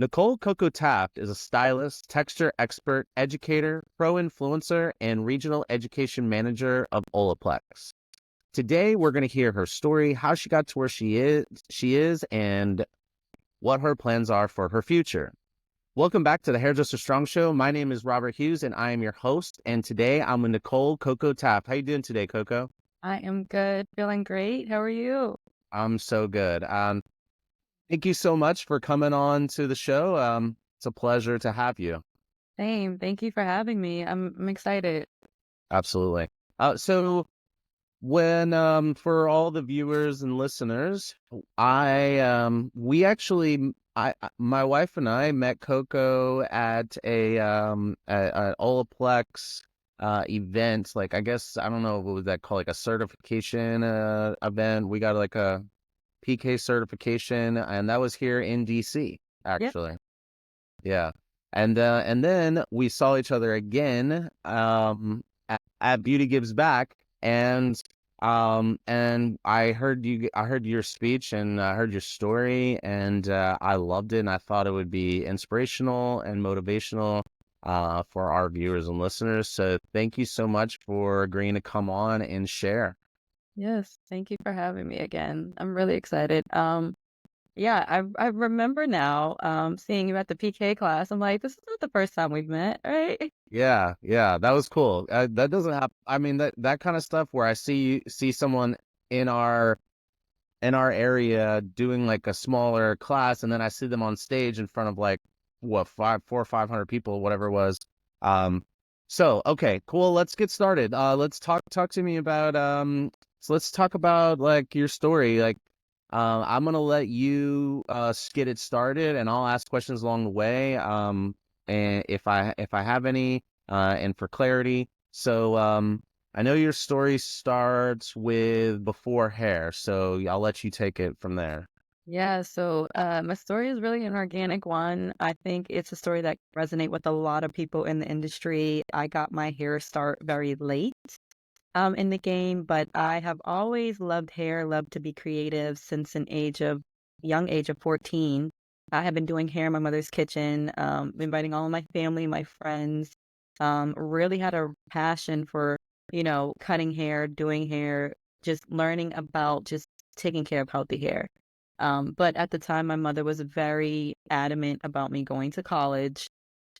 Nicole Coko Taft is a stylist, texture expert, educator, pro influencer, and regional education manager of Olaplex. Today, we're going to hear her story, how she got to where she is, and what her plans are for her future. Welcome back to the Hairdresser Strong Show. My name is Robert Hughes, and I am your host. And today, I'm with Nicole Coko Taft. How you doing today, Coco? I am good, feeling great. How are you? I'm so good. Thank you so much for coming on to the show. It's a pleasure to have you. Same. Thank you for having me. I'm excited. Absolutely. So when for all the viewers and listeners, we actually my wife and I met Coco at a Olaplex event. Like, I guess, I don't know, what was that called, like a certification event. We got like a PK certification, and that was here in DC, Yep. actually. Yeah. And then we saw each other again at Beauty Gives Back, and I heard your speech, and I heard your story, and I loved it, and I thought it would be inspirational and motivational for our viewers and listeners. So thank you so much for agreeing to come on and share. Yes. Thank you for having me again. I'm really excited. Yeah, I remember now, seeing you at the PK class. I'm like, this is not the first time we've met, right? Yeah, yeah, that was cool. That doesn't happen. I mean, that kind of stuff where I see someone in our area doing like a smaller class, and then I see them on stage in front of like what, 400 or 500 people, whatever it was. Um, so okay, cool. Let's get started. Let's talk to me about so let's talk about like your story. Like, I'm gonna let you get it started, and I'll ask questions along the way. And if I have any, and for clarity. So I know your story starts with before hair, so I'll let you take it from there. Yeah, so my story is really an organic one. I think it's a story that resonate with a lot of people in the industry. I got my hair start very late in the game, but I have always loved hair, loved to be creative since an young age of 14. I have been doing hair in my mother's kitchen, inviting all of my family, my friends. Really had a passion for, cutting hair, doing hair, just learning about just taking care of healthy hair. But at the time, my mother was very adamant about me going to college.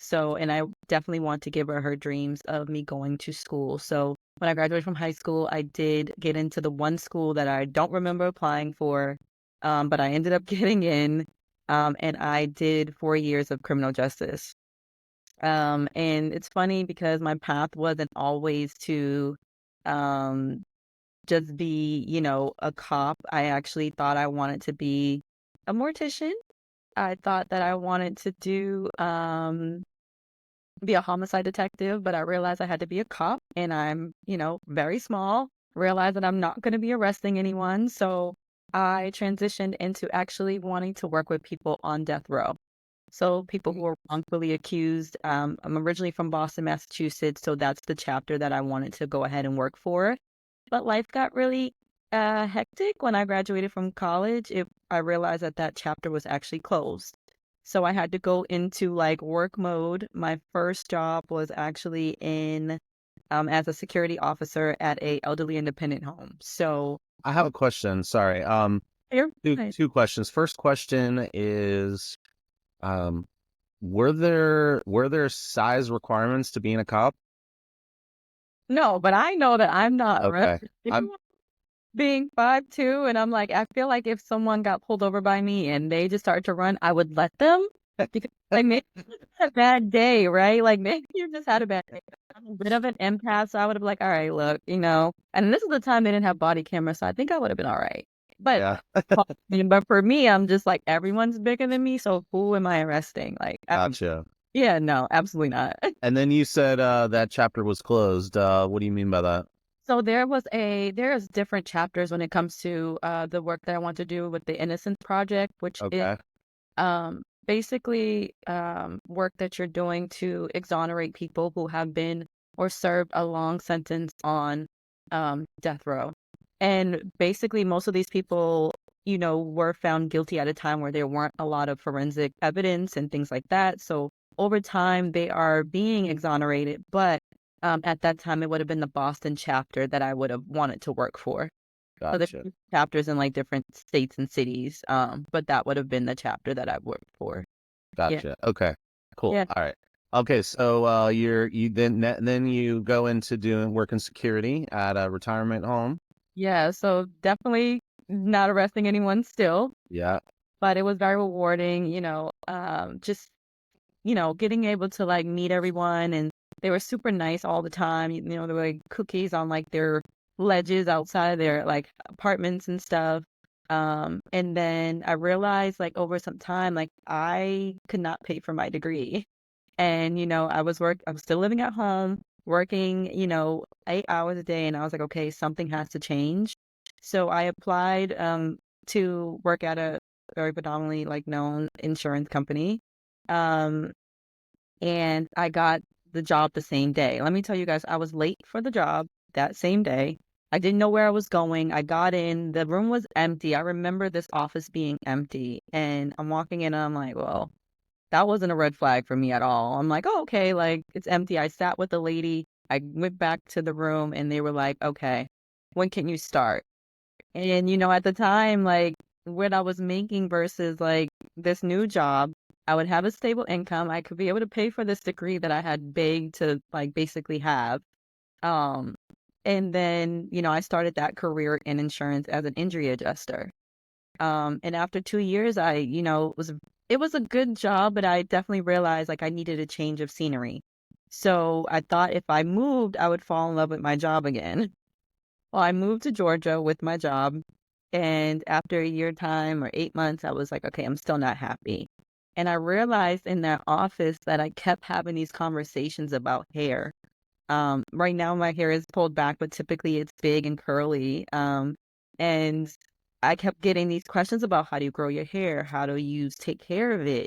So, and I definitely want to give her her dreams of me going to school. So, when I graduated from high school, I did get into the one school that I don't remember applying for, but I ended up getting in, and I did 4 years of criminal justice. And it's funny because my path wasn't always to um, just be, a cop. I actually thought I wanted to be a mortician. I thought that I wanted to be a homicide detective, but I realized I had to be a cop, and I'm, very small. Realized that I'm not going to be arresting anyone. So I transitioned into actually wanting to work with people on death row. So people who are wrongfully accused. I'm originally from Boston, Massachusetts, so that's the chapter that I wanted to go ahead and work for. But life got really hectic when I graduated from college. I realized that that chapter was actually closed. So I had to go into like work mode. My first job was actually in as a security officer at a elderly independent home. So I have a question. Sorry. you're fine. Two questions. First question is, um, were there size requirements to being a cop? No, but I know that I'm not Okay. I'm being 5'2", and I'm like, I feel like if someone got pulled over by me and they just started to run, I would let them because like maybe you had a bad day, right? Like maybe you just had a bad day. I'm a bit of an empath, so I would have been like, all right, look, and this is the time they didn't have body cameras, so I think I would have been all right. But Yeah, but for me, I'm just like everyone's bigger than me, so who am I arresting? Like, gotcha. yeah, no, absolutely not. And then you said that chapter was closed. What do you mean by that? So there's different chapters when it comes to the work that I want to do with the Innocence Project, which is Okay. basically work that you're doing to exonerate people who have been or served a long sentence on death row. And basically, most of these people were found guilty at a time where there weren't a lot of forensic evidence and things like that. So over time, they are being exonerated. But at that time, it would have been the Boston chapter that I would have wanted to work for. So there's Gotcha. chapters in like different states and cities, but that would have been the chapter that I worked for. Yeah, Gotcha. Okay. Cool. yeah, All right. Okay. So then you go into doing working security at a retirement home. yeah. So definitely not arresting anyone still, Yeah. but it was very rewarding. Just getting able to like meet everyone, and they were super nice all the time. There were like cookies on like their ledges outside of their like apartments and stuff. And then I realized like over some time, like I could not pay for my degree. And, I was still living at home, working, 8 hours a day. And I was like, okay, something has to change. So I applied to work at a very predominantly like known insurance company. Um, and I got the job the same day. Let me tell you guys, I was late for the job that same day. I didn't know where I was going. I got in, the room was empty. I remember this office being empty, and I'm walking in and I'm like, well, that wasn't a red flag for me at all. I'm like, oh, okay, like it's empty. I sat with the lady. I went back to the room and they were like, okay, when can you start? And, at the time, like what I was making versus like this new job, I would have a stable income. I could be able to pay for this degree that I had begged to like basically have. Um, and then, I started that career in insurance as an injury adjuster. And after 2 years, it was a good job, but I definitely realized like I needed a change of scenery. So I thought if I moved, I would fall in love with my job again. Well, I moved to Georgia with my job, and after a year time or 8 months, I was like, okay, I'm still not happy. And I realized in that office that I kept having these conversations about hair. Right now my hair is pulled back, but typically it's big and curly. And I kept getting these questions about how do you grow your hair? How do you take care of it?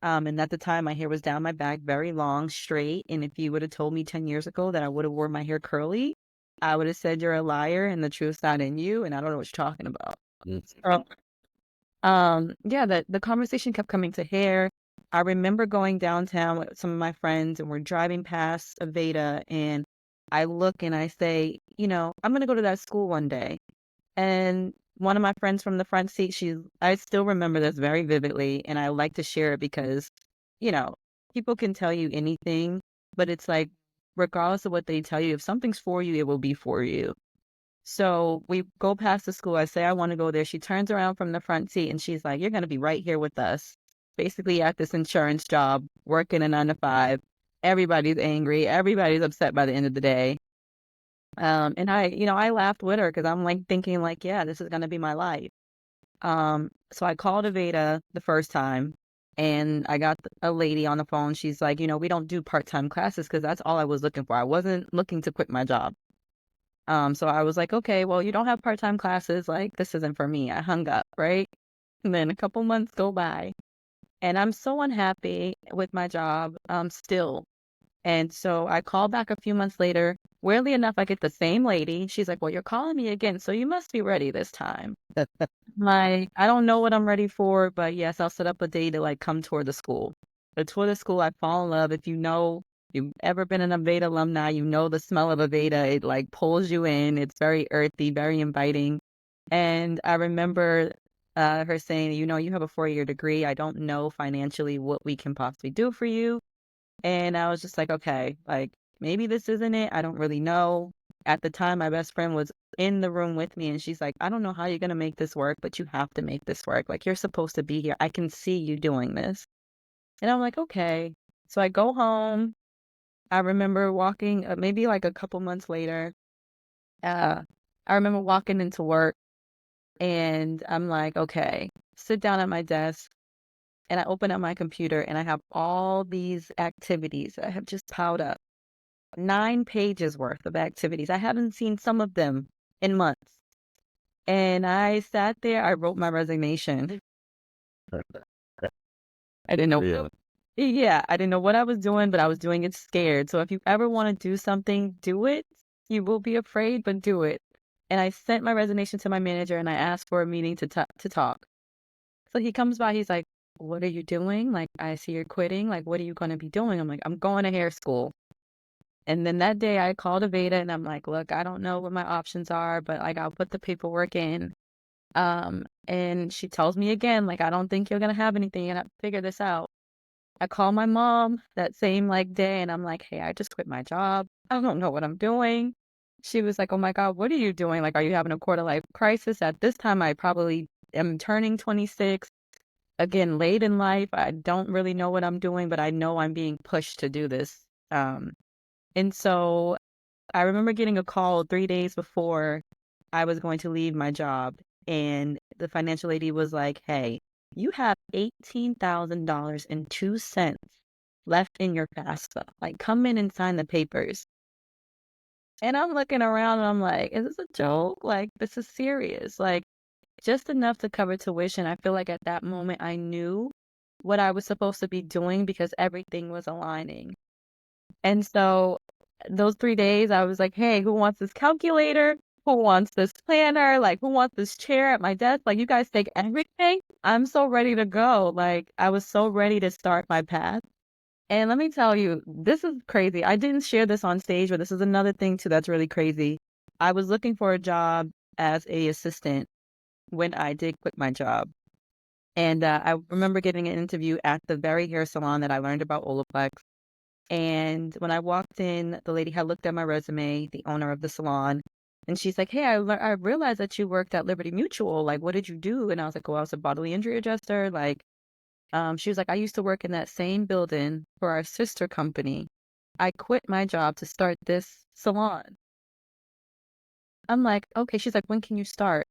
And at the time my hair was down my back, very long, straight. And if you would have told me 10 years ago that I would have worn my hair curly, I would have said you're a liar and the truth's not in you, and I don't know what you're talking about. Mm. So, yeah, the conversation kept coming to hair. I remember going downtown with some of my friends and we're driving past Aveda, and I look and I say, I'm gonna go to that school one day. And one of my friends from the front seat, I still remember this very vividly, and I like to share it because, you know, people can tell you anything, but it's like, regardless of what they tell you, if something's for you, it will be for you. So we go past the school. I say, I want to go there. She turns around from the front seat and she's like, you're going to be right here with us, basically at this insurance job, working a 9 to 5. Everybody's angry. Everybody's upset by the end of the day. And I laughed with her because I'm like thinking like, yeah, this is going to be my life. So I called Aveda the first time and I got a lady on the phone. She's like, we don't do part-time classes because that's all I was looking for. I wasn't looking to quit my job. So I was like, okay, well, you don't have part-time classes. Like, this isn't for me. I hung up, right? And then a couple months go by and I'm so unhappy with my job, still. And so I called back a few months later. Weirdly enough, I get the same lady. She's like, well, you're calling me again, so you must be ready this time. Like, I don't know what I'm ready for, but yes, I'll set up a day to like come tour the school. I tour the school, I fall in love. If you've ever been an Aveda alumni, you know the smell of Aveda. It like pulls you in. It's very earthy, very inviting. And I remember her saying, you have a 4-year degree. I don't know financially what we can possibly do for you. And I was just like, okay, like maybe this isn't it. I don't really know. At the time, my best friend was in the room with me and she's like, I don't know how you're going to make this work, but you have to make this work. Like, you're supposed to be here. I can see you doing this. And I'm like, okay. So I go home. I remember walking, maybe like a couple months later. Uh, I remember walking into work and I'm like, okay, sit down at my desk. And I open up my computer and I have all these activities that I have just piled up. 9 pages worth of activities. I haven't seen some of them in months. And I sat there, I wrote my resignation. I didn't know. Really? Yeah, I didn't know what I was doing, but I was doing it scared. So if you ever want to do something, do it. You will be afraid, but do it. And I sent my resignation to my manager and I asked for a meeting to talk. So he comes by, he's like, "What are you doing? Like, I see you're quitting. Like, what are you going to be doing?" I'm like, "I'm going to hair school." And then that day I called Aveda and I'm like, "Look, I don't know what my options are, but like I'll put the paperwork in." And she tells me again, like, "I don't think you're gonna have anything. You're gonna have to figure this out." I call my mom that same like day and I'm like, "Hey, I just quit my job. I don't know what I'm doing." She was like, "Oh my God, what are you doing? Like, are you having a quarter life crisis?" At this time, I probably am turning 26. Again, late in life. I don't really know what I'm doing, but I know I'm being pushed to do this. And so I remember getting a call 3 days before I was going to leave my job. And the financial lady was like, "Hey, you have $18,002 left in your FAFSA. Like, come in and sign the papers." And I'm looking around and I'm like, "Is this a joke? Like, this is serious." Like, just enough to cover tuition. I feel like at that moment I knew what I was supposed to be doing because everything was aligning. And so those 3 days, I was like, "Hey, who wants this calculator? Who wants this planner? Like, who wants this chair at my desk? Like, you guys take everything. I'm so ready to go." Like, I was so ready to start my path. And let me tell you, this is crazy. I didn't share this on stage, but this is another thing too that's really crazy. I was looking for a job as a assistant when I did quit my job. And I remember getting an interview at the very hair salon that I learned about Olaplex. And when I walked in, the lady had looked at my resume, the owner of the salon, and she's like, "Hey, I realized that you worked at Liberty Mutual. Like, what did you do?" And I was like, "Oh, I was a bodily injury adjuster." Like, she was like, "I used to work in that same building for our sister company. I quit my job to start this salon." I'm like, "Okay." She's like, "When can you start?"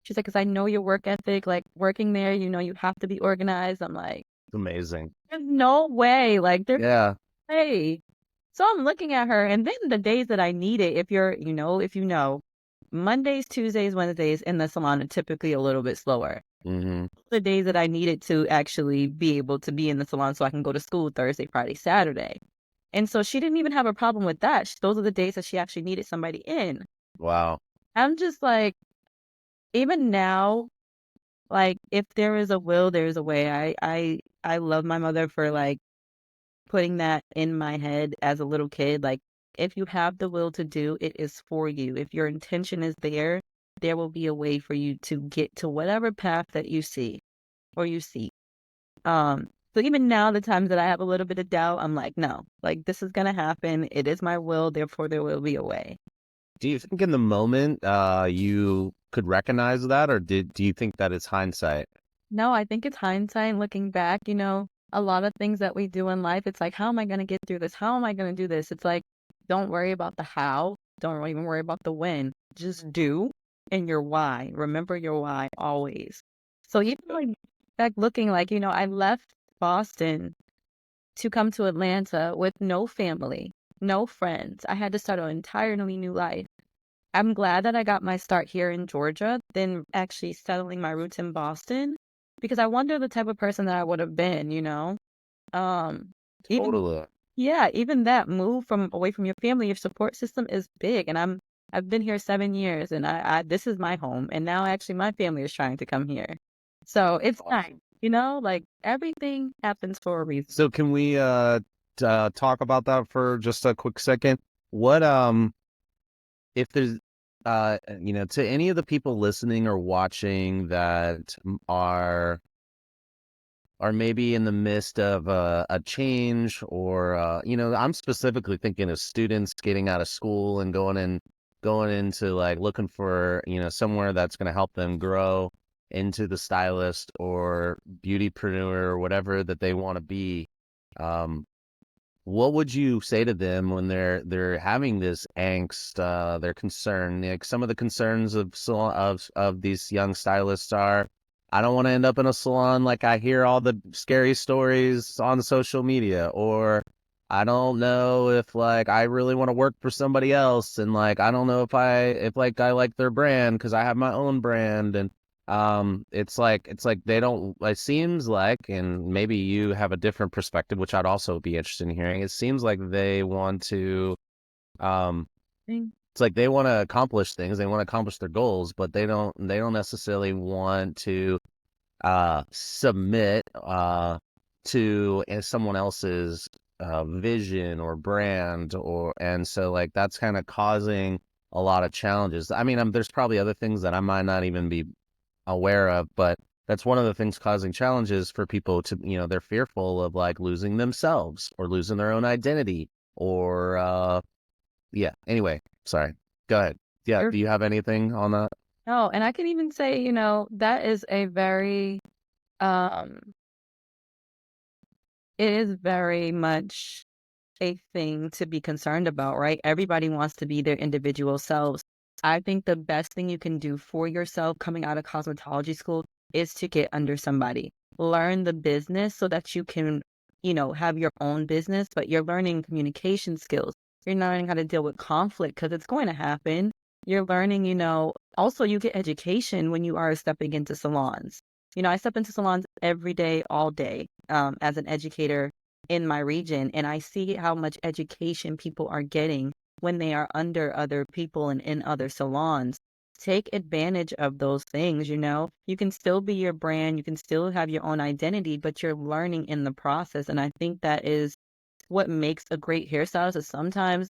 She's like, "'Cause I know your work ethic, like working there, you know, you have to be organized." I'm like, It's amazing. "There's no way. Like, there's Yeah. no way." So I'm looking at her, and then the days that I need it, if you know, Mondays, Tuesdays, Wednesdays in the salon are typically a little bit slower. Hmm. The days that I needed to actually be able to be in the salon so I can go to school Thursday, Friday, Saturday. And so she didn't even have a problem with that. Those are the days that she actually needed somebody in. Wow. I'm just like, even now, like if there is a will, there is a way. I love my mother for like putting that in my head as a little kid. Like, if you have the will to do, it is for you. If your intention is there, there will be a way for you to get to whatever path that you see or you seek. So even now, the times that I have a little bit of doubt, I'm like, no, like this is gonna happen. It is my will, therefore there will be a way. Do you think in the moment you could recognize that, or do you think that it's hindsight? No, I think it's hindsight looking back, a lot of things that we do in life, it's like, how am I gonna get through this? How am I gonna do this? It's like, don't worry about the how, don't even worry about the when. Just do and your why. Remember your why always. So even like back looking like, I left Boston to come to Atlanta with no family, no friends. I had to start an entirely new life. I'm glad that I got my start here in Georgia than actually settling my roots in Boston because I wonder the type of person that I would have been. Um, even Totally. yeah, even that move from away from your family, your support system is big. And I've been here 7 years and I this is my home. And now actually my family is trying to come here. So it's nice, Awesome. like everything happens for a reason. So can we talk about that for just a quick second? What if there's to any of the people listening or watching that are maybe in the midst of a change, or I'm specifically thinking of students getting out of school and going into like looking for somewhere that's going to help them grow into the stylist or beautypreneur or whatever that they want to be. um what would you say to them when they're having this angst, their concern? Like some of the concerns of these young stylists are, I don't want to end up in a salon like I hear all the scary stories on social media, or I don't know if like I really want to work for somebody else, and like I don't know if like I like their brand because I have my own brand. And it's like they don't, it seems like, and maybe you have a different perspective, which I'd also be interested in hearing. It seems like they want to um it's like they want to accomplish things, they want to accomplish their goals, but they don't necessarily want to submit to someone else's vision or brand, and so like that's kind of causing a lot of challenges. I mean, there's probably other things that I might not even be aware of, but that's one of the things causing challenges for people to, they're fearful of like losing themselves or losing their own identity or yeah. Anyway, sorry. Go ahead. Yeah, You're do you have anything on that? no, and I can even say, that is a very, um, it is very much a thing to be concerned about, right? Everybody wants to be their individual selves. I think the best thing you can do for yourself coming out of cosmetology school is to get under somebody. Learn the business so that you can, have your own business, but you're learning communication skills. You're learning how to deal with conflict because it's going to happen. You're learning, also you get education when you are stepping into salons. I step into salons every day, all day, as an educator in my region, and I see how much education people are getting when they are under other people and in other salons. Take advantage of those things, You can still be your brand, you can still have your own identity, but you're learning in the process. And I think that is what makes a great hairstylist is sometimes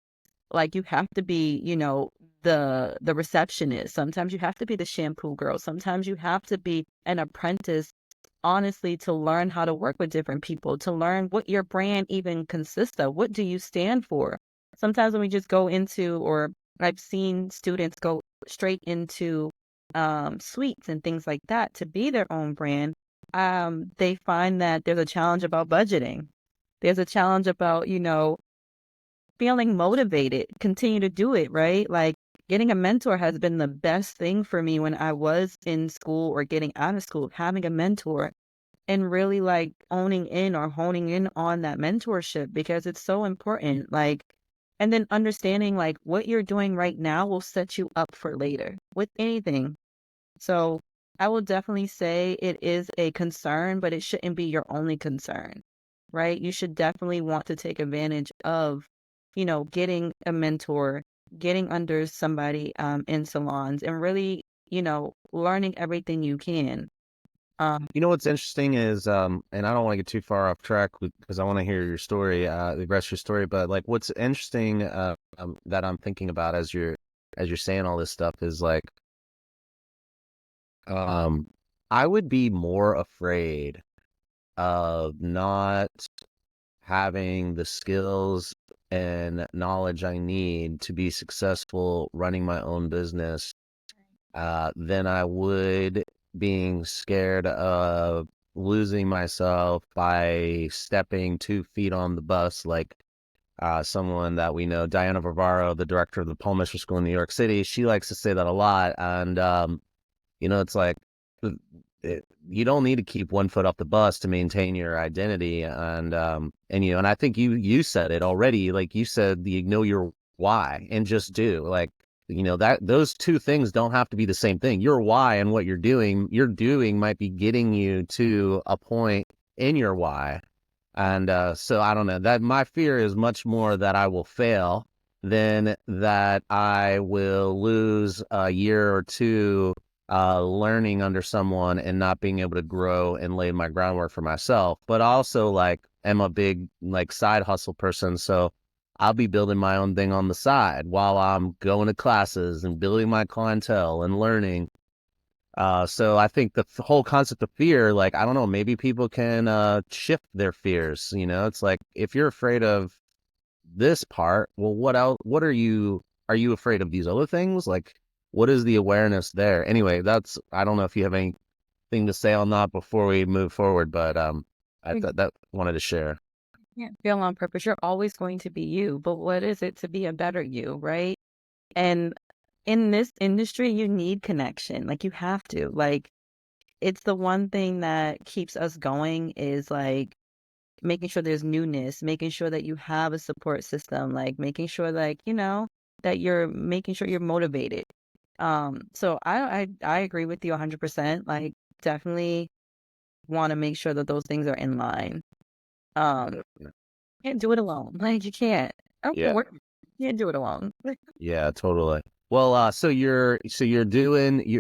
like you have to be, the receptionist. Sometimes you have to be the shampoo girl. Sometimes you have to be an apprentice, honestly, to learn how to work with different people, to learn what your brand even consists of. What do you stand for? Sometimes when we just go into, or I've seen students go straight into suites and things like that to be their own brand, they find that there's a challenge about budgeting. There's a challenge about, feeling motivated, continue to do it, right? Like getting a mentor has been the best thing for me when I was in school or getting out of school, having a mentor and really like owning in or honing in on that mentorship because it's so important. Like, and then understanding like what you're doing right now will set you up for later with anything. So I will definitely say it is a concern, but it shouldn't be your only concern, right? You should definitely want to take advantage of, getting a mentor, getting under somebody in salons and really, learning everything you can. You know what's interesting is, and I don't want to get too far off track because I want to hear your story, the rest of your story. But like, what's interesting, that I'm thinking about as you're saying all this stuff is like, um, I would be more afraid of not having the skills and knowledge I need to be successful running my own business, than I would being scared of losing myself by stepping 2 feet on the bus, like someone that we know, Diana Varvaro, the director of the Paul Misher School in New York City. She likes to say that a lot, and it's like you don't need to keep 1 foot off the bus to maintain your identity, and I think you said it already. Like you said, you know your why and just do like that those two things don't have to be the same thing. Your why and what you're doing might be getting you to a point in your why, and so I don't know, that my fear is much more that I will fail than that I will lose a year or two learning under someone and not being able to grow and lay my groundwork for myself. But also like am a big like side hustle person. So I'll be building my own thing on the side while I'm going to classes and building my clientele and learning. So I think the whole concept of fear, like, I don't know, maybe people can shift their fears. It's like if you're afraid of this part, well, what else? Are you afraid of these other things? Like, what is the awareness there? Anyway, I don't know if you have anything to say on that before we move forward, but I You thought that wanted to share. can't feel on purpose. You're always going to be you, but what is it to be a better you, right? And in this industry, you need connection. Like you have to. Like it's the one thing that keeps us going is like making sure there's newness, making sure that you have a support system, like making sure like, that you're making sure you're motivated. So I agree with you 100%. Like definitely want to make sure that those things are in line. Um, can't do it alone. Like you can't. I don't care Yeah. where. Can't do it alone. Yeah, totally. Well, you're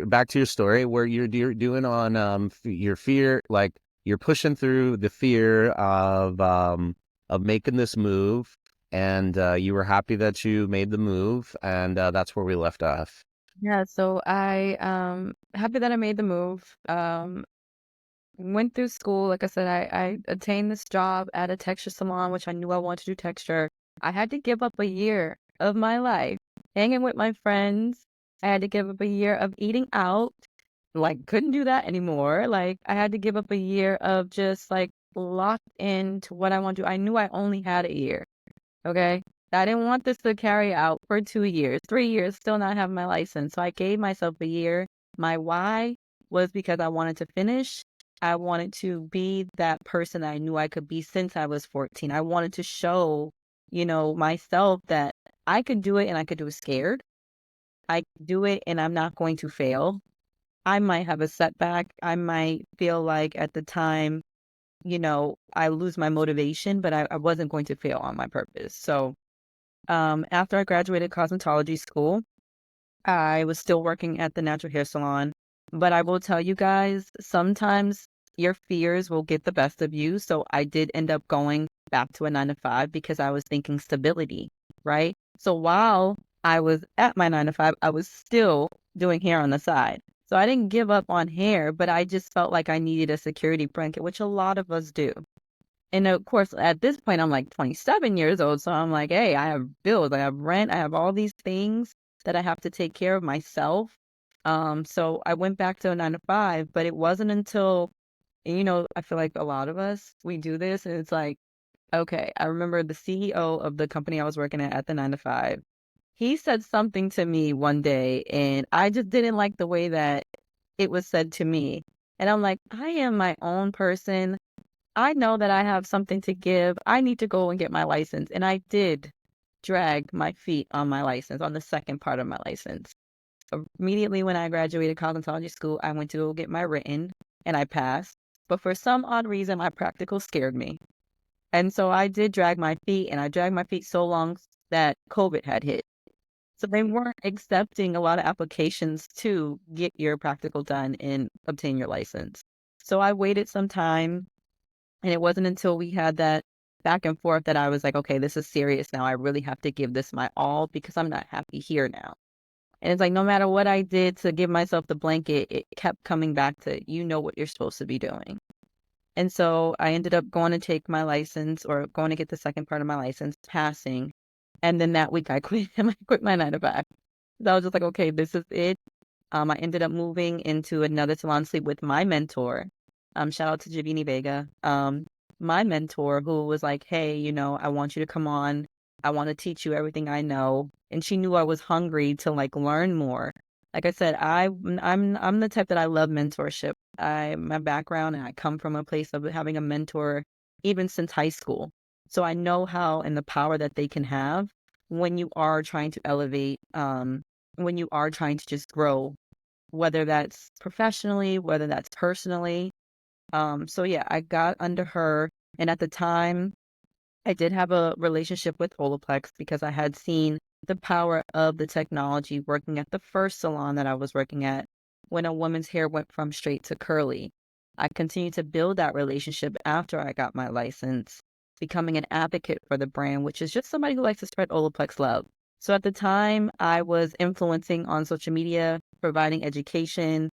back to your story where you're doing on your fear, like you're pushing through the fear of making this move, and you were happy that you made the move, and that's where we left off. Yeah, so I happy that I made the move. Went through school. Like I said, I attained this job at a texture salon, which I knew I wanted to do texture. I had to give up a year of my life hanging with my friends. I had to give up a year of eating out. Like, couldn't do that anymore. Like, I had to give up a year of just like locked into what I want to do. I knew I only had a year. Okay. I didn't want this to carry out for 2 years, 3 years, still not have my license. So I gave myself a year. My why was because I wanted to finish. I wanted to be that person that I knew I could be since I was 14. I wanted to show, myself that I could do it and I could do it scared. I could do it and I'm not going to fail. I might have a setback. I might feel like at the time, I lose my motivation, but I wasn't going to fail on my purpose. So after I graduated cosmetology school, I was still working at the natural hair salon. But I will tell you guys, sometimes your fears will get the best of you. So I did end up going back to a 9 to 5 because I was thinking stability, right? So while I was at my 9 to 5, I was still doing hair on the side. So I didn't give up on hair, but I just felt like I needed a security blanket, which a lot of us do. And of course, at this point, I'm like 27 years old. So I'm like, hey, I have bills, I have rent, I have all these things that I have to take care of myself. So I went back to a 9 to 5, but it wasn't until, I feel like a lot of us, we do this and it's like, okay, I remember the CEO of the company I was working at the 9 to 5. He said something to me one day and I just didn't like the way that it was said to me. And I'm like, I am my own person. I know that I have something to give. I need to go and get my license. And I did drag my feet on my license, on the second part of my license. Immediately when I graduated cosmetology school, I went to go get my written and I passed. But for some odd reason, my practical scared me. And so I did drag my feet and I dragged my feet so long that COVID had hit. So they weren't accepting a lot of applications to get your practical done and obtain your license. So I waited some time and it wasn't until we had that back and forth that I was like, okay, this is serious now. I really have to give this my all because I'm not happy here now. And it's like, no matter what I did to give myself the blanket, it kept coming back to, what you're supposed to be doing. And so I ended up going to take my license or going to get the second part of my license, passing. And then that week I quit. I quit my 9 to 5. So I was just like, okay, this is it. I ended up moving into another salon suite with my mentor. Shout out to Javini Vega. My mentor who was like, hey, I want you to come on. I want to teach you everything I know. And she knew I was hungry to like learn more. Like I said, I'm the type that I love mentorship. My background and I come from a place of having a mentor even since high school. So I know how and the power that they can have when you are trying to elevate, when you are trying to just grow, whether that's professionally, whether that's personally. So yeah, I got under her, and at the time, I did have a relationship with Olaplex because I had seen the power of the technology working at the first salon that I was working at when a woman's hair went from straight to curly. I continued to build that relationship after I got my license, becoming an advocate for the brand, which is just somebody who likes to spread Olaplex love. So at the time, I was influencing on social media, providing education,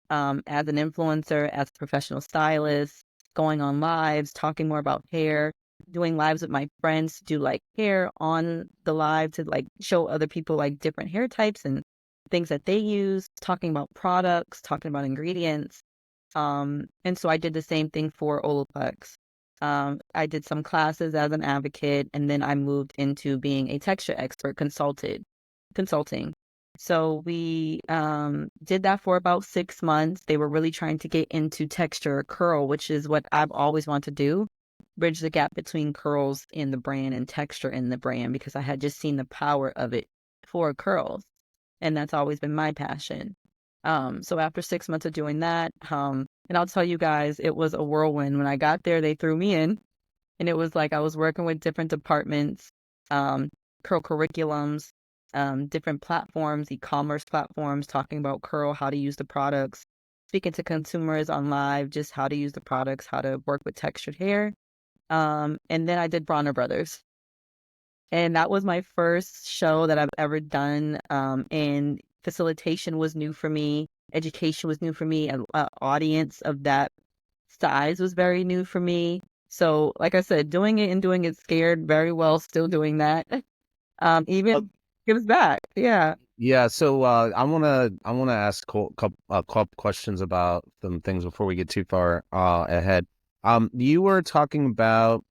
as an influencer, as a professional stylist, going on lives, talking more about hair, doing lives with my friends to do like hair on the live to like show other people like different hair types and things that they use, talking about products, talking about ingredients. And so I did the same thing for Olaplex. I did some classes as an advocate, and then I moved into being a texture expert consulting. So we did that for about 6 months. They were really trying to get into texture curl, which is what I've always wanted to do, bridge the gap between curls in the brand and texture in the brand because I had just seen the power of it for curls. And that's always been my passion. So after 6 months of doing that, and I'll tell you guys, it was a whirlwind. When I got there, they threw me in, and it was like I was working with different departments, curl curriculums, different platforms, e-commerce platforms, talking about curl, how to use the products, speaking to consumers on live, just how to use the products, how to work with textured hair. And then I did Bronner Brothers. And that was my first show that I've ever done. And facilitation was new for me. Education was new for me. An audience of that size was very new for me. So, like I said, doing it and doing it scared very well, still doing that. Uh, Even gives back. Yeah. yeah, so I wanna ask a couple questions about some things before we get too far ahead. You were talking about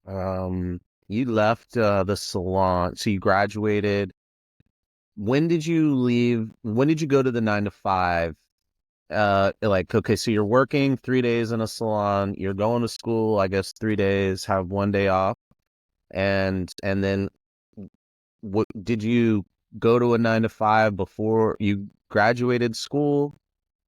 you left the salon, so you graduated. When did you leave? When did you go to the 9 to 5? Like, okay, so you're working 3 days in a salon, you're going to school, I guess 3 days, have 1 day off, and then what did you go to a 9 to 5 before you graduated school?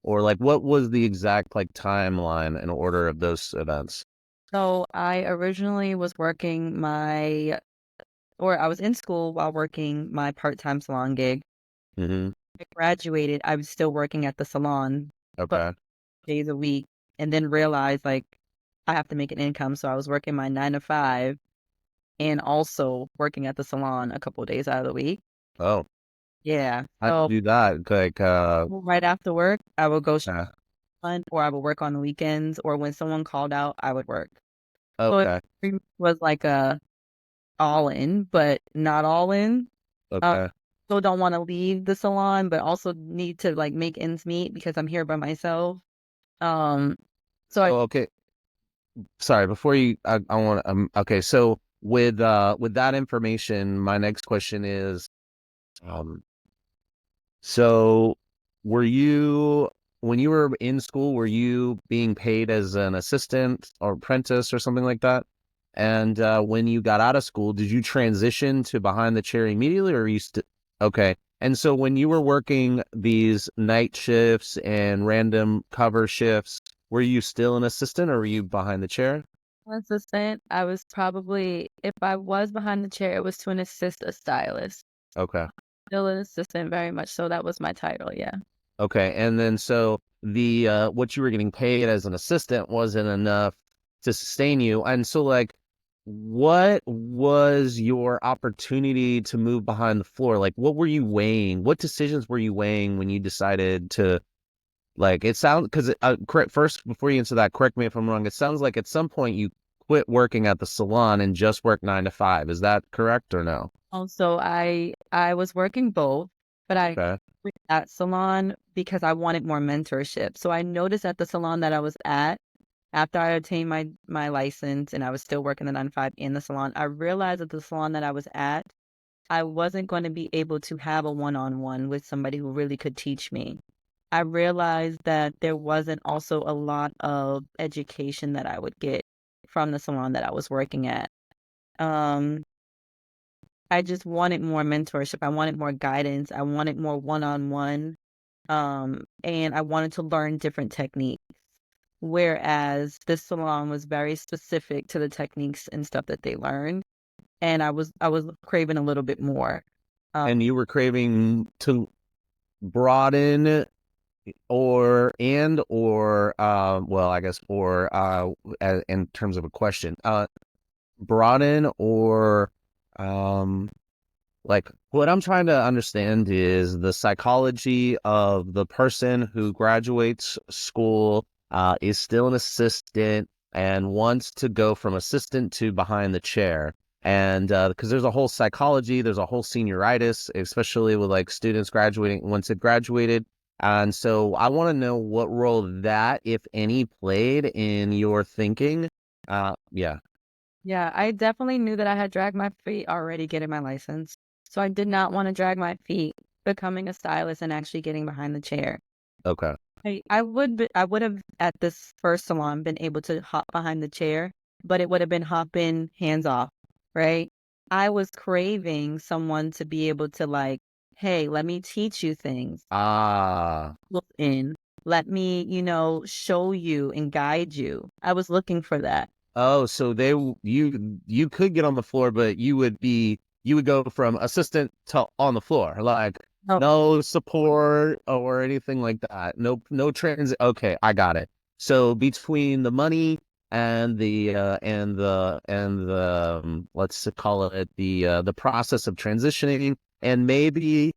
Or like what was the exact like timeline and order of those events? So I originally was working or I was in school while working my part-time salon gig. Mm-hmm. I graduated, I was still working at the salon, but Okay. days a week, and then realized like I have to make an income. So I was working my 9 to 5 and also working at the salon a couple of days out of the week. Oh, Yeah. how'd So you do that? Like, right after work, I would go uh, on, or I would work on the weekends, or when someone called out, I would work. So it okay, pretty much was like a all in, but not all in. Uh, okay. Still don't want to leave the salon, but also need to like make ends meet because I'm here by myself. Um, so I So, okay, sorry, before you, I want to, okay, so with that information, my next question is, um, so were you, when you were in school, were you being paid as an assistant or apprentice or something like that? And when you got out of school, did you transition to behind the chair immediately, or are you still okay? And so when you were working these night shifts and random cover shifts, were you still an assistant or were you behind the chair? was assistant. I was probably, if I was behind the chair, it was to an assist a stylist. Okay. Still an assistant, very much so. That was my title. Yeah. Okay. And then so the what you were getting paid as an assistant wasn't enough to sustain you. And so like what was your opportunity to move behind the floor? Like what were you weighing? What decisions were you weighing when you decided to like it sounds because correct first before you answer that, correct me if I'm wrong. It sounds like at some point you quit working at the salon and just work 9 to 5. Is that correct or no? Also, I was working both, but I Okay. quit that salon because I wanted more mentorship. So I noticed at the salon that I was at, after I obtained my license and I was still working the 9 to 5 in the salon, I realized at the salon that I was at, I wasn't going to be able to have a one-on-one with somebody who really could teach me. I realized that there wasn't also a lot of education that I would get from the salon that I was working at. Um, I just wanted more mentorship. I wanted more guidance. I wanted more one-on-one. And I wanted to learn different techniques. Whereas this salon was very specific to the techniques and stuff that they learned. And I was craving a little bit more. Um, And you were craving to broaden or well, I guess or in terms of a question, broaden or um like what I'm trying to understand is the psychology of the person who graduates school, is still an assistant and wants to go from assistant to behind the chair. And because there's a whole psychology, there's a whole senioritis, especially with like students graduating once they've graduated. And so I want to know what role that, if any, played in your thinking. Yeah. yeah, I definitely knew that I had dragged my feet already getting my license. So I did not want to drag my feet becoming a stylist and actually getting behind the chair. Okay. I would have at this first salon been able to hop behind the chair, but it would have been hopping hands off, right? I was craving someone to be able to like, hey, let me teach you things. Ah. Look in, let me, show you and guide you. I was looking for that. Oh, so you could get on the floor, but you would be you would go from assistant to on the floor, like Oh, no support or anything like that. No trans. Okay, I got it. So between the money and the let's call it the process of transitioning, and maybe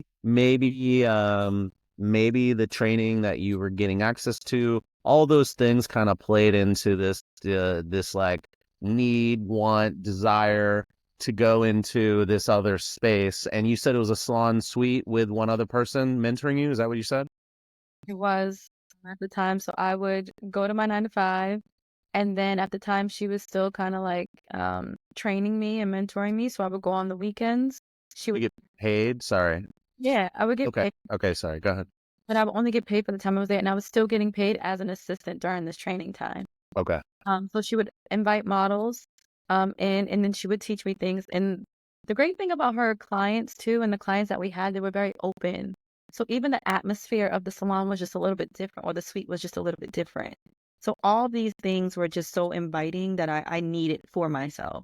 the training that you were getting access to, all those things kind of played into this like need, want, desire to go into this other space. And you said it was a salon suite with one other person mentoring you. Is that what you said? it was at the time. So I would go to my 9 to 5. And then at the time, she was still kind of like training me and mentoring me. So I would go on the weekends. She You would, get paid? Sorry. yeah, I would get Okay. paid, Okay. Sorry. Go ahead. but I would only get paid for the time I was there. And I was still getting paid as an assistant during this training time. Okay. So she would invite models, in, and then she would teach me things. And the great thing about her clients too, and the clients that we had, they were very open. So even the atmosphere of the salon was just a little bit different, or the suite was just a little bit different. So all these things were just so inviting that I needed for myself.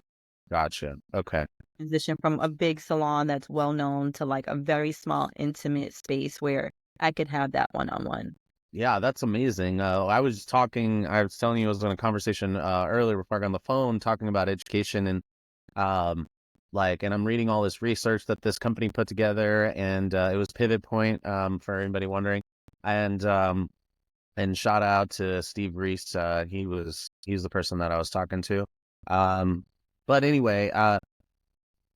Gotcha. Okay. Transition from a big salon that's well known to like a very small, intimate space where I could have that one-on-one. Yeah, that's amazing. I was telling you I was in a conversation earlier before I got on the phone talking about education and um and I'm reading all this research that this company put together and it was Pivot Point for anybody wondering. And and shout out to Steve Reese. He's the person that I was talking to. Um but anyway,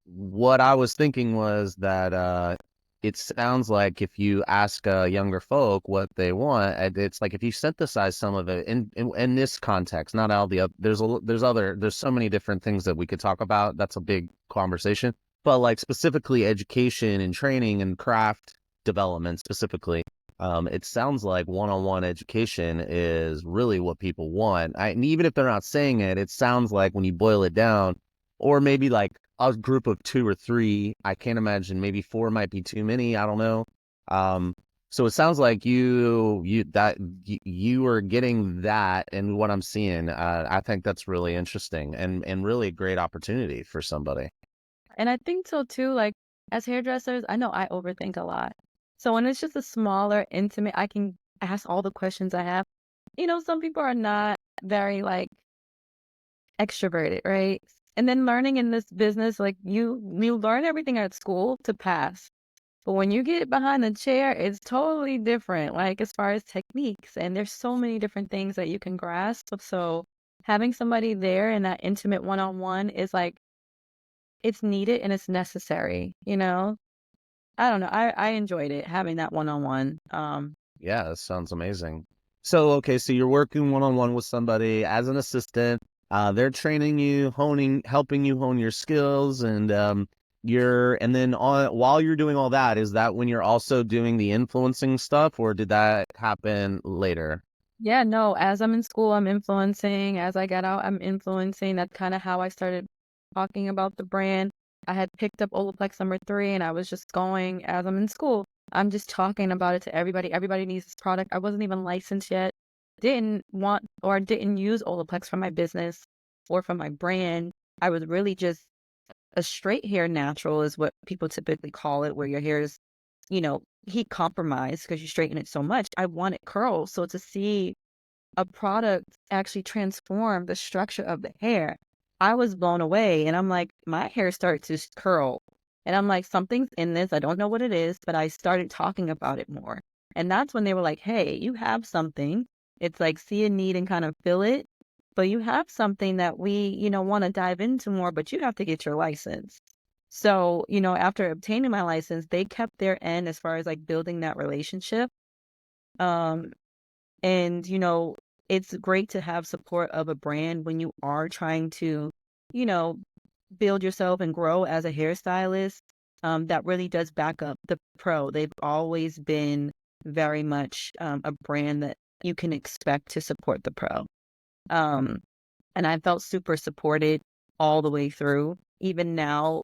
what I was thinking was that it sounds like if you ask younger folk what they want, it's like if you synthesize some of it in this context, not all the other. There's so many different things that we could talk about. That's a big conversation, but like specifically education and training and craft development specifically. It sounds like one-on-one education is really what people want. And even if they're not saying it, it sounds like when you boil it down, or maybe like a group of two or three. I can't imagine. Maybe four might be too many. I don't know. Um, so it sounds like you are getting that, and what I'm seeing, I think that's really interesting and really a great opportunity for somebody. And I think so too, like as hairdressers, I know I overthink a lot. So when it's just a smaller, intimate, I can ask all the questions I have. Some people are not very like extroverted, right? And then learning in this business, like you learn everything at school to pass. But when you get behind the chair, it's totally different, like as far as techniques. And there's so many different things that you can grasp. So having somebody there in that intimate one-on-one is like it's needed and it's necessary. I don't know. I enjoyed it having that one-on-one. Yeah, that sounds amazing. So, okay, so you're working one-on-one with somebody as an assistant. They're training you, helping you hone your skills, and and then while you're doing all that, is that when you're also doing the influencing stuff, or did that happen later? Yeah, no, as I'm in school, I'm influencing. As I get out, I'm influencing. That's kind of how I started talking about the brand. I had picked up Olaplex #3 and I was just going as I'm in school. I'm just talking about it to everybody. Everybody needs this product. I wasn't even licensed yet. Didn't want or didn't use Olaplex for my business or for my brand. I was really just a straight hair natural is what people typically call it, where your hair is, heat compromised because you straighten it so much. I wanted curls. So to see a product actually transform the structure of the hair, I was blown away. And I'm like, my hair started to curl. And I'm like, something's in this. I don't know what it is, but I started talking about it more. And that's when they were like, hey, you have something. It's like see a need and kind of fill it. But you have something that we want to dive into more, but you have to get your license. So, after obtaining my license, they kept their end as far as like building that relationship. Um, and, it's great to have support of a brand when you are trying to, you know, build yourself and grow as a hairstylist. That really does back up the pro. They've always been very much a brand that you can expect to support the pro. Um, and I felt super supported all the way through. Even now,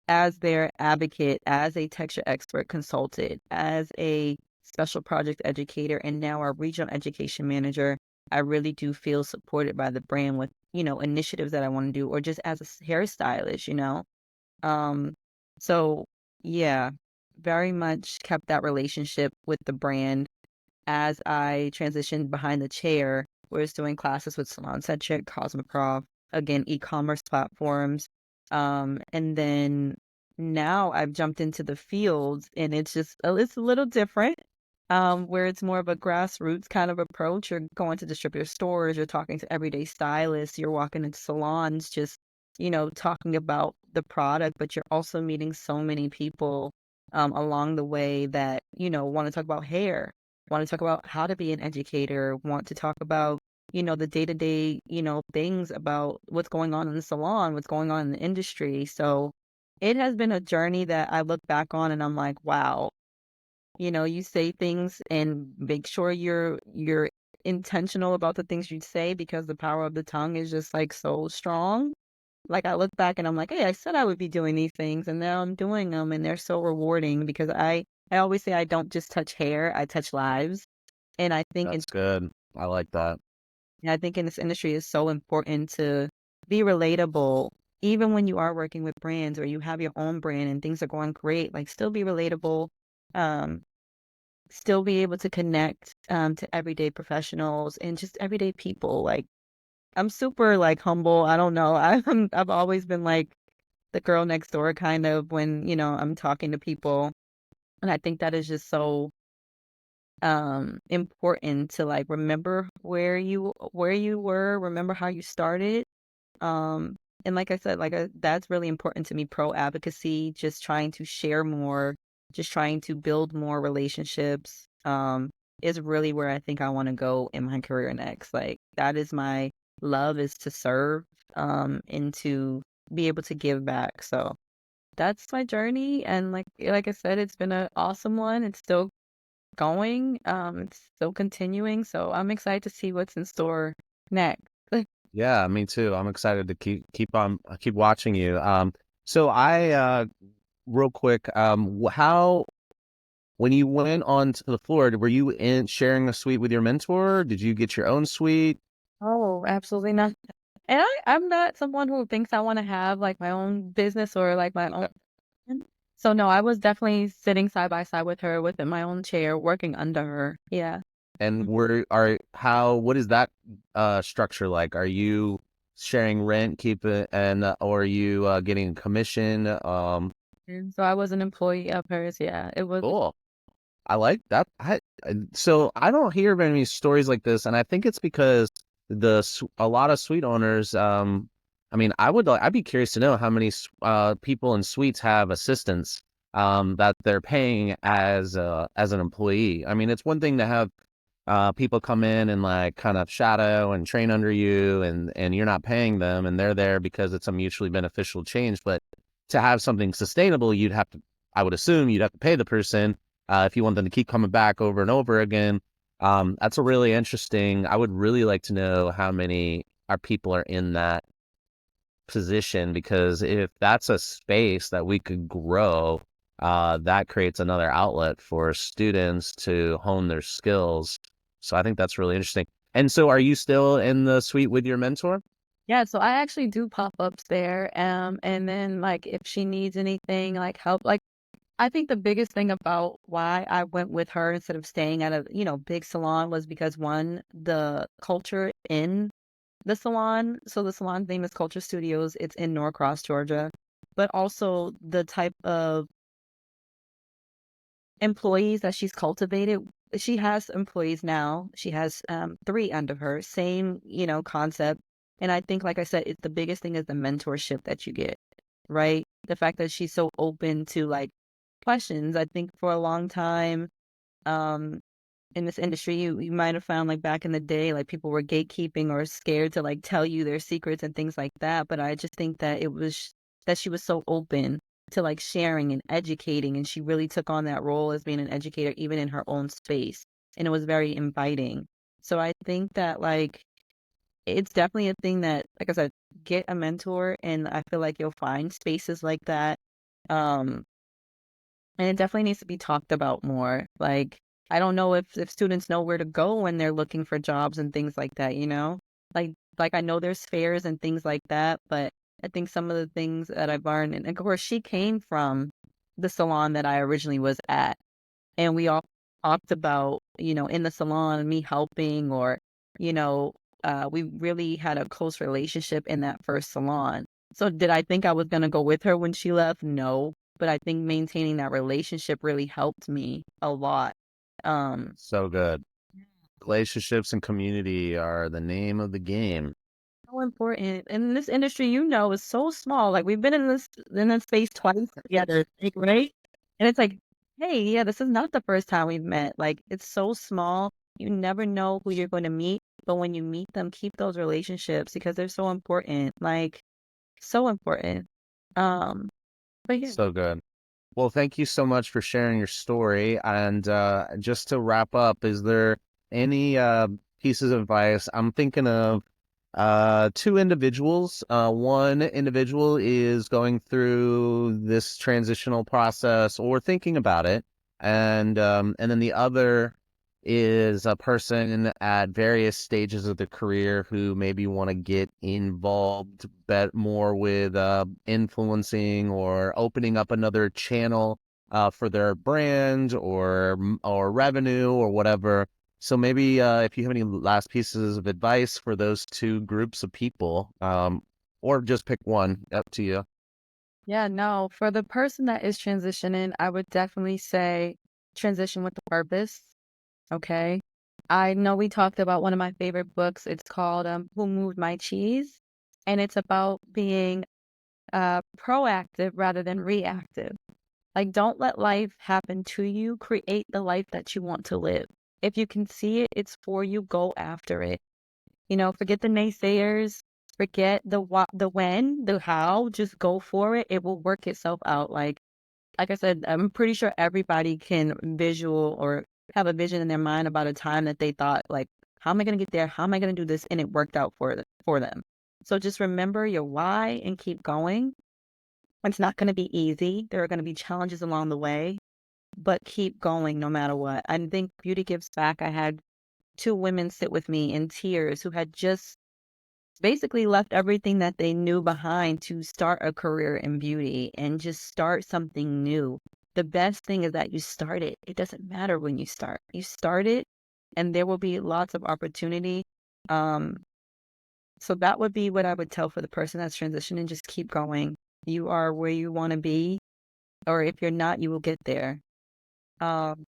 as their advocate, as a texture expert consultant, as a special project educator, and now our regional education manager, I really do feel supported by the brand with, initiatives that I want to do, or just as a hairstylist. Um, so yeah, very much kept that relationship with the brand as I transitioned behind the chair, was doing classes with SalonCentric, Cosmoprof, again, e-commerce platforms. And then now I've jumped into the fields and it's a little different, where it's more of a grassroots kind of approach. You're going to distributor stores, you're talking to everyday stylists, you're walking into salons, just, talking about the product, but you're also meeting so many people along the way that, want to talk about hair, want to talk about how to be an educator, want to talk about, the day-to-day, things about what's going on in the salon, what's going on in the industry. So it has been a journey that I look back on and I'm like, wow, you say things and make sure you're intentional about the things you say because the power of the tongue is just like so strong. Like I look back and I'm like, hey, I said I would be doing these things and now I'm doing them and they're so rewarding because I always say I don't just touch hair, I touch lives. And That's good. I like that. I think in this industry it's so important to be relatable, even when you are working with brands or you have your own brand and things are going great, like still be relatable, um, still be able to connect to everyday professionals and just everyday people. Like I'm super like humble. I don't know. I've always been like the girl next door kind of when, I'm talking to people. And I think that is just so important to like remember where you were, remember how you started. Um and like I said, that's really important to me, pro advocacy, just trying to share more, just trying to build more relationships, is really where I think I want to go in my career next. Like that is my love, is to serve, and to be able to give back. So that's my journey, and like I said, it's been an awesome one. It's still going. It's still continuing, so I'm excited to see what's in store next. Yeah, me too. I'm excited to keep watching you. So I real quick, how when you went onto the floor, were you in sharing a suite with your mentor? Did you get your own suite? Oh, absolutely not. And I'm not someone who thinks I want to have like my own business or like my own. So no, I was definitely sitting side by side with her within my own chair, working under her. Yeah. And what is that structure like? Are you sharing rent, keep it, and or are you getting a commission? And so I was an employee of hers. Yeah, it was. Cool. I like that. So I don't hear many stories like this, and I think it's because a lot of suite owners. I mean, I'd be curious to know how many people in suites have assistants that they're paying as an employee. I mean, it's one thing to have people come in and like kind of shadow and train under you, and you're not paying them, and they're there because it's a mutually beneficial change. But to have something sustainable, I would assume you'd have to pay the person if you want them to keep coming back over and over again. That's a really interesting. I would really like to know how many our people are in that position, because if that's a space that we could grow, that creates another outlet for students to hone their skills. So I think that's really interesting. And so are you still in the suite with your mentor? Yeah, so I actually do pop-ups there. And then like if she needs anything, like help, like I think the biggest thing about why I went with her instead of staying at a, big salon was because one, the culture in the salon. So the salon's name is Culture Studios. It's in Norcross, Georgia. But also the type of employees that she's cultivated. She has employees now. She has three under her, same, concept. And I think, like I said, it's the biggest thing is the mentorship that you get, right? The fact that she's so open to like questions. I think for a long time, um, in this industry, you might have found like back in the day, like people were gatekeeping or scared to like tell you their secrets and things like that. But I just think that that she was so open to like sharing and educating, and she really took on that role as being an educator even in her own space, and it was very inviting. So I think that like it's definitely a thing that, like I said, get a mentor, and I feel like you'll find spaces like that. Um, and it definitely needs to be talked about more. Like, I don't know if students know where to go when they're looking for jobs and things like that, you know? Like I know there's fairs and things like that, but I think some of the things that I've learned, and of course, she came from the salon that I originally was at, and we all talked about, in the salon, me helping, or, you know, we really had a close relationship in that first salon. So did I think I was gonna go with her when she left? No, but I think maintaining that relationship really helped me a lot. Um, So good. Relationships and community are the name of the game. so important. And this industry, is so small. Like, we've been in this space twice together, like, right? And it's like, hey, yeah, this is not the first time we've met. Like, it's so small. You never know who you're going to meet, but when you meet them, keep those relationships because they're so important. Like, so important. Um, but yeah. So good. Well, thank you so much for sharing your story. And just to wrap up, is there any pieces of advice? I'm thinking of two individuals. One individual is going through this transitional process or thinking about it, and then the other is a person at various stages of their career who maybe want to get involved bet more with influencing or opening up another channel for their brand or revenue or whatever. So maybe if you have any last pieces of advice for those two groups of people, or just pick one, up to you. Yeah, no, for the person that is transitioning, I would definitely say transition with the purpose. Okay. I know we talked about one of my favorite books. It's called Who Moved My Cheese? And it's about being proactive rather than reactive. Like, don't let life happen to you. Create the life that you want to live. If you can see it, it's for you. Go after it. Forget the naysayers. Forget the what, the when, the how. Just go for it. It will work itself out. Like I said, I'm pretty sure everybody can visual or have a vision in their mind about a time that they thought, like, how am I going to get there? How am I going to do this? And it worked out for them. So just remember your why and keep going. It's not going to be easy. There are going to be challenges along the way, but keep going no matter what. I think Beauty Gives Back. I had two women sit with me in tears who had just basically left everything that they knew behind to start a career in beauty and just start something new. The best thing is that you start it. It doesn't matter when you start. You start it and there will be lots of opportunity. Um, so that would be what I would tell for the person that's transitioning. Just keep going. You are where you want to be, or if you're not, you will get there. Um,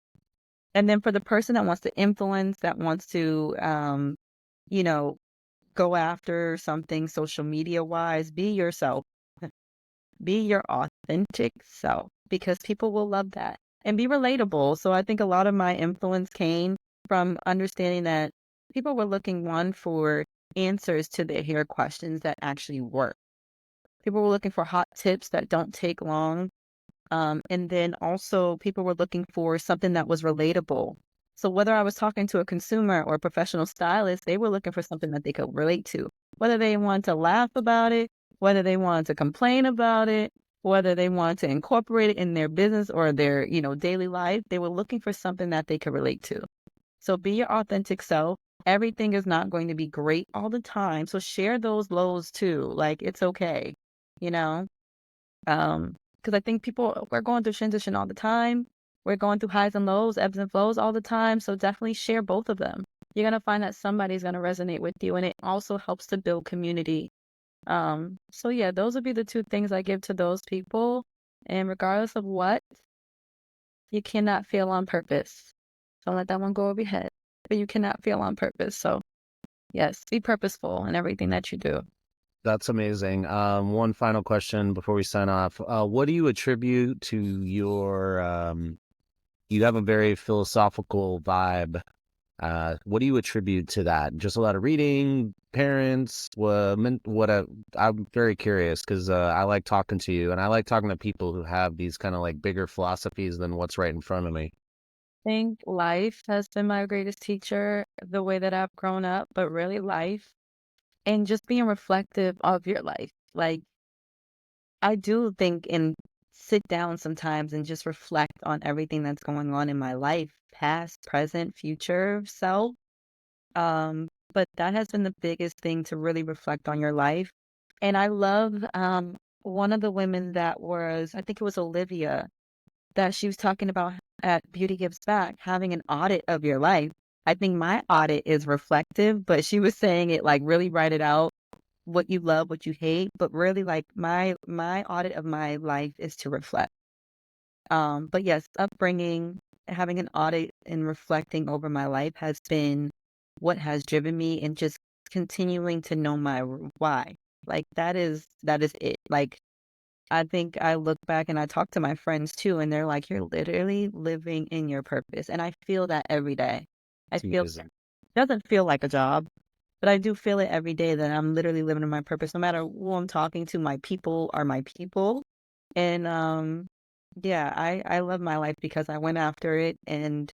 and then for the person that wants to influence, that wants to, you know, go after something social media wise, be yourself. Be your authentic self because people will love that and be relatable. So I think a lot of my influence came from understanding that people were looking one for answers to their hair questions that actually work. People were looking for hot tips that don't take long. And then also people were looking for something that was relatable. So whether I was talking to a consumer or a professional stylist, they were looking for something that they could relate to. Whether they wanted to laugh about it, whether they wanted to complain about it, whether they wanted to incorporate it in their business or their, daily life, they were looking for something that they could relate to. So be your authentic self. Everything is not going to be great all the time. So share those lows too. Like, it's okay, you know? Because I think we're going through transition all the time. We're going through highs and lows, ebbs and flows all the time. So definitely share both of them. You're gonna find that somebody's gonna resonate with you, and it also helps to build community. So yeah, those would be the two things I give to those people. And regardless of what, you cannot fail on purpose. Don't let that one go over your head. But you cannot fail on purpose. So yes, be purposeful in everything that you do. That's amazing. One final question before we sign off. What do you attribute to your, you have a very philosophical vibe. What do you attribute to that? Just a lot of reading, parents, I'm very curious because I like talking to you and I like talking to people who have these kind of like bigger philosophies than what's right in front of me. Think life has been my greatest teacher, the way that I've grown up, but really life and just being reflective of your life. Like, I do think and sit down sometimes and just reflect on everything that's going on in my life, past, present, future self. But that has been the biggest thing to really reflect on your life. And I love one of the women that was, I think it was Olivia, that she was talking about at Beauty Gives Back, having an audit of your life. I think my audit is reflective, but she was saying it like really write it out, what you love, what you hate, but really like my audit of my life is to reflect. But yes, upbringing, having an audit and reflecting over my life has been what has driven me and just continuing to know my why. Like that is it. Like I think I look back and I talk to my friends too, and they're like, "You're literally living in your purpose." And I feel that every day. I It's feel amazing. doesn't feel like a job, but I do feel it every day that I'm literally living in my purpose, no matter who I'm talking to. My people are my people, and yeah, I love my life because I went after it, and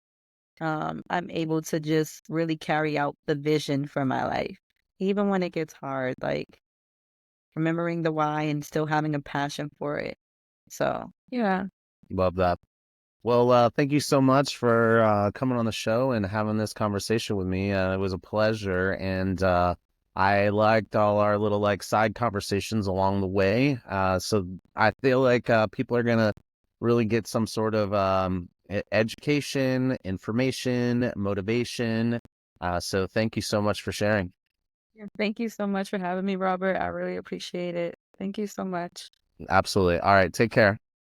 I'm able to just really carry out the vision for my life, even when it gets hard. Like remembering the why and still having a passion for it. So, yeah. Love that. Well, thank you so much for coming on the show and having this conversation with me. It was a pleasure, and I liked all our little like side conversations along the way. So I feel like people are gonna really get some sort of education, information, motivation. So thank you so much for sharing. Yeah, thank you so much for having me, Robert. I really appreciate it. Thank you so much. Absolutely. All right, take care.